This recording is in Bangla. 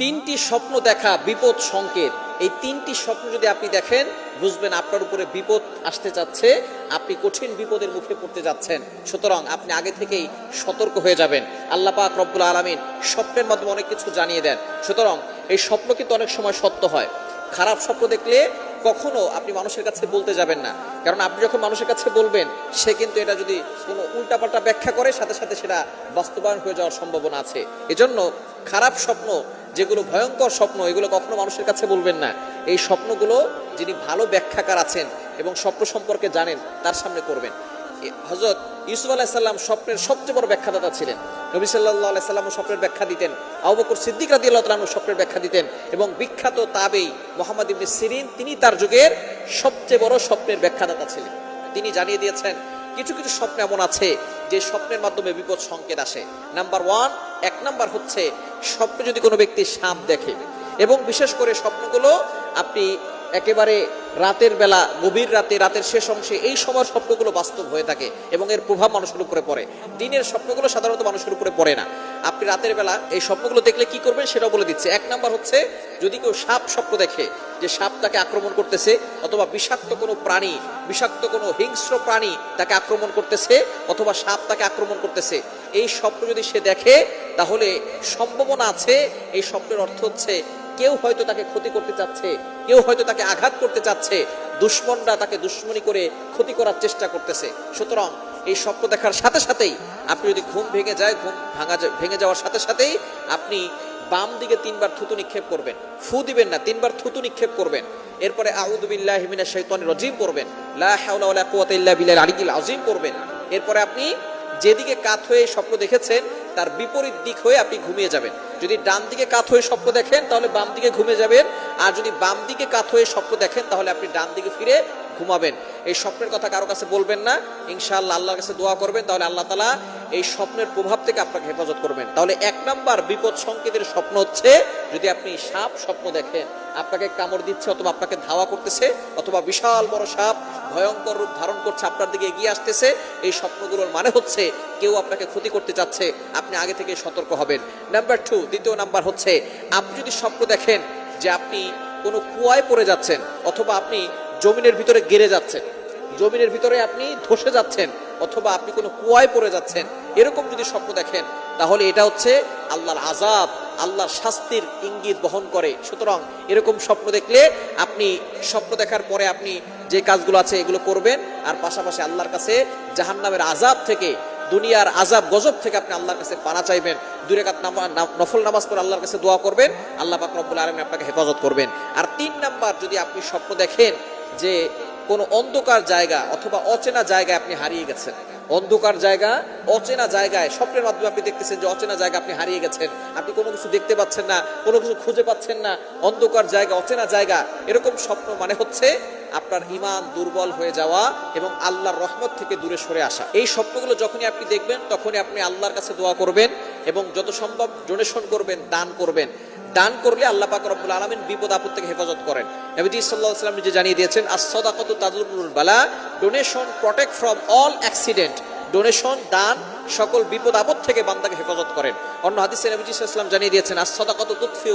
তিনটি স্বপ্ন দেখা বিপদ সংকেত। এই তিনটি স্বপ্ন যদি আপনি দেখেন, বুঝবেন আপনার উপরে বিপদ আসতে যাচ্ছে, আপনি কঠিন বিপদের মুখে পড়তে যাচ্ছেন। সুতরাং আপনি আগে থেকেই সতর্ক হয়ে যাবেন। আল্লাহ পাক রব্বুল আলামিন স্বপ্নের মাধ্যমে অনেক কিছু জানিয়ে দেন। সুতরাং এই স্বপ্ন কিন্তু অনেক সময় সত্য হয়। খারাপ স্বপ্ন দেখলে কখনো আপনি মানুষের কাছে বলতে যাবেন না, কারণ আপনি যখন মানুষের কাছে বলবেন, সে কিন্তু এটা যদি কোনো উল্টাপাল্টা ব্যাখ্যা করে, সাথে সাথে সেটা বাস্তবায়ন হয়ে যাওয়ার সম্ভাবনা আছে। এজন্য খারাপ স্বপ্ন, যেগুলো ভয়ঙ্কর স্বপ্ন, এগুলো কখনো মানুষের কাছে বলবেন না। এই স্বপ্নগুলো যিনি ভালো ব্যাখ্যাকার আছেন এবং স্বপ্ন সম্পর্কে জানেন, তার সামনে করবেন। হযরত ইউসুফ আলাইহিস সালাম স্বপ্নের সবচেয়ে বড় ব্যাখ্যাদাতা ছিলেন। নবী সাল্লাল্লাহু আলাইহি সাল্লাম স্বপ্নের ব্যাখ্যা দিতেন, আবু বকর সিদ্দিক রাদিয়াল্লাহু তাআলা আনহু স্বপ্নের ব্যাখ্যা দিতেন, এবং বিখ্যাত তাবেঈ মুহাম্মদ ইবনে সিরিন, তিনি তার যুগের সবচেয়ে বড় স্বপ্নের ব্যাখ্যাদাতা ছিলেন। তিনি জানিয়ে দিয়েছেন কিছু কিছু স্বপ্ন এমন আছে যে স্বপ্নের মাধ্যমে বিপদ সংকেত আসে। নাম্বার 1, 1 নাম্বার হচ্ছে স্বপ্নে যদি কোনো ব্যক্তি সাপ দেখে, এবং বিশেষ করে স্বপ্নগুলো আপনি একেবারে রাতের বেলা, গভীর রাতে, রাতের শেষ অংশে, এই সময়ের স্বপ্নগুলো বাস্তব হয়ে থাকে এবং এর প্রভাব মানুষের উপরে পড়ে। দিনের স্বপ্নগুলো সাধারণত মানুষের উপরে পড়ে না। আপনি রাতের বেলা এই স্বপ্নগুলো দেখলে কি করবেন সেটাও বলে দিচ্ছে। 1 নাম্বার হচ্ছে, যদি কেউ সাপ স্বপ্ন দেখে যে সাপ তাকে আক্রমণ করতেছে, অথবা বিষাক্ত কোনো প্রাণী, বিষাক্ত কোনো হিংস্র প্রাণী তাকে আক্রমণ করতেছে, অথবা সাপ তাকে আক্রমণ করতেছে, এই স্বপ্ন যদি সে দেখে, তাহলে সম্ভাবনা আছে এই স্বপ্নের অর্থ হচ্ছে কেউ হয়তো তাকে ক্ষতি করতে চাচ্ছে, কেউ হয়তো তাকে আঘাত করতে চাচ্ছে, দুশমনরা তাকে দুশমনি করে ক্ষতি করার চেষ্টা করতেছে। সুতরাং এই স্বপ্ন দেখার সাথে সাথেই আপনি যদি ঘুম ভেঙে যায়, ঘুম ভেঙে যাওয়ার সাথে সাথেই আপনি বাম দিকে 3 বার থুতু নিক্ষেপ করবেন। ফু দিবেন না, 3 বার থুতু নিক্ষেপ করবেন। এরপরে আউযু বিল্লাহি মিনাশ শাইতানির রাজিম পড়বেন, লা হাওলা ওয়ালা কুওয়াতা ইল্লা বিল্লাহিল আলিয়্যিল আযীম পড়বেন। এরপরে আপনি যেদিকে কাত হয়ে স্বপ্ন দেখেছেন তার বিপরীত দিক হয়ে আপনি ঘুমিয়ে যাবেন। যদি ডান দিকে কাত হয়ে স্বপ্ন দেখেন তাহলে বাম দিকে ঘুমিয়ে যাবেন, আর যদি বাম দিকে কাত হয়ে স্বপ্ন দেখেন তাহলে আপনি ডান দিকে ফিরে ঘুমাবেন। এই স্বপ্নের কথা কারো কাছে বলবেন না, ইনশাআল্লাহ আল্লাহর কাছে দোয়া করবেন, তাহলে আল্লাহ তাআলা এই স্বপ্নের প্রভাব থেকে আপনাকে হেফাজত করবেন। তাহলে 1 নাম্বার বিপদ সংকেতের স্বপ্ন হচ্ছে, যদি আপনি সাপ স্বপ্ন দেখেন, আপনাকে কামড় দিচ্ছে, অথবা আপনাকে ধাওয়া করতেছে, অথবা বিশাল বড় সাপ ভয়ঙ্কর রূপ ধারণ করছে, আপনার দিকে এগিয়ে আসতেছে, এই স্বপ্নগুলোর মানে হচ্ছে কেউ আপনাকে ক্ষতি করতে চাচ্ছে, আপনি আগে থেকে সতর্ক হবেন। নাম্বার 2, দ্বিতীয় নাম্বার হচ্ছে, আপনি যদি স্বপ্ন দেখেন যে আপনি কোনো কুয়ায় পড়ে যাচ্ছেন, অথবা আপনি জমিনের ভিতরে গেড়ে যাচ্ছেন, জমিনের ভিতরে আপনি ধসে যাচ্ছেন, অথবা আপনি কোনো কুয়ায় পড়ে যাচ্ছেন, এরকম যদি স্বপ্ন দেখেন, তাহলে এটা হচ্ছে আল্লাহর আযাব, আল্লাহর শাস্তির ইঙ্গিত বহন করে। সুতরাং এরকম স্বপ্ন দেখলে আপনি স্বপ্ন দেখার পরে আপনি যে কাজগুলো আছে এগুলো করবেন, আর পাশাপাশি আল্লাহর কাছে জাহান্নামের আযাব থেকে, দুনিয়ার আযাব গজব থেকে আপনি আল্লাহর কাছে পানা চাইবেন। 2 রাকাত নফল নামাজ পড়ে আল্লাহর কাছে দোয়া করবেন, আল্লাহ পাক রব্বুল আলামিন আপনাকে হেফাজত করবেন। আর 3 নাম্বার, যদি আপনি স্বপ্ন দেখেন যে কোনো অন্ধকার জায়গা অথবা অচেনা জায়গায় আপনি হারিয়ে গেছেন, অন্ধকার জায়গা, অচেনা জায়গায়, স্বপ্নের মাধ্যমে আপনি দেখতেছেন যে অচেনা জায়গা আপনি হারিয়ে গেছেন, আপনি কোনো কিছু দেখতে পাচ্ছেন না, কোনো কিছু খুঁজে পাচ্ছেন না, অন্ধকার জায়গা, অচেনা জায়গা, এরকম স্বপ্ন মানে হচ্ছে আপনার ঈমান দুর্বল হয়ে যাওয়া এবং আল্লাহর রহমত থেকে দূরে সরে আসা। এই স্বপ্নগুলো যখনই আপনি দেখবেন, তখনই আপনি আল্লাহর কাছে দোয়া করবেন এবং যত সম্ভব ডোনেশন করবেন, দান করবেন। দান করলে আল্লাহ পাক রব্বুল আলামিন বিপদ আপদ থেকে হেফাজত করেন। নবীজি সাল্লাল্লাহু আলাইহি ওয়াসাল্লাম নিজে জানিয়ে দিয়েছেন, আস-সাদাকাতু তাদলুল বালা, donation protect from all accident. Donation, দান সকল বিপদ আপদ থেকে বান্দাকে হেফাজত করেন। অন্য হাদিসে নবীজি সাল্লাল্লাহু আলাইহি ওয়াসাল্লাম জানিয়ে দিয়েছেন, আস-সাদাকাতু তুতফিউ